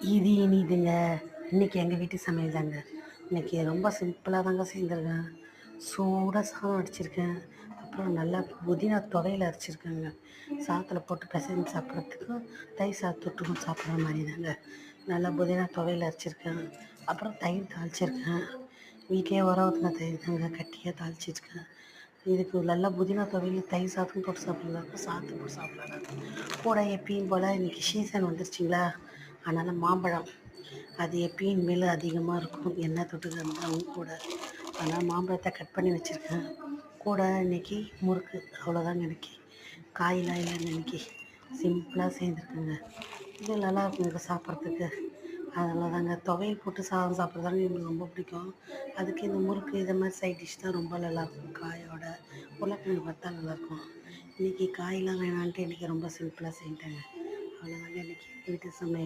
இது இனிதுங்க. இன்னைக்கு எங்கள் வீட்டு சமையல் தாங்க. இன்னைக்கு ரொம்ப சிம்பிளாக தாங்க செஞ்சுருக்கேன். சூடாக சாதம் வடிச்சிருக்கேன். அப்புறம் நல்லா புதினா துவையல் அரைச்சிருக்கேங்க. சாதத்தில் போட்டு பிசைஞ்சு சாப்பிட்றதுக்கும் தயிர் சாதம் தொட்டுக்கும் சாப்பிட்ற மாதிரி தாங்க. நல்லா புதினா துவையல் அரைச்சிருக்கேன். அப்புறம் தயிர் தாளிச்சிருக்கேன். வீட்டிலேயே உர ஊற்றின தயிர் தாங்க, கட்டியாக தாளிச்சிருக்கேன். இதுக்கு நல்லா புதினா துவையல் தயிர் சாதம் போட்டு சாப்பிட்லாம், சாதத்துக்கு போட்டு சாப்பிட்லாம். கூட எப்பயும் போல் இன்றைக்கி சீசன் வந்துருச்சுங்களா, அதனால் மாம்பழம் அது எப்பயும் மேலே அதிகமாக இருக்கும். எண்ணெய் தொட்டுக்க இருந்தாலும் கூட, அதனால் மாம்பழத்தை கட் பண்ணி வச்சுருக்கேன். கூட இன்றைக்கி முறுக்கு, அவ்வளோதாங்க. இன்றைக்கி காயெலாம் இல்லைங்க. இன்றைக்கி சிம்பிளாக செய்திருக்குங்க. இது நல்லாயிருக்குங்க சாப்பிட்றதுக்கு. அதனால தாங்க துவையல் போட்டு சாதம் சாப்பிட்றதாங்க எங்களுக்கு ரொம்ப பிடிக்கும். அதுக்கு இந்த முறுக்கு இதை மாதிரி சைட் டிஷ் தான் ரொம்ப நல்லாயிருக்கும். காயோட உருளைக்கிழங்கு வறுத்தா நல்லாயிருக்கும். இன்றைக்கி காயெலாம் வேணான்ட்டு இன்றைக்கி ரொம்ப சிம்பிளாக செஞ்சிட்டேங்க. அவ்வளோதாங்க இன்றைக்கி வீட்டு சமையல்.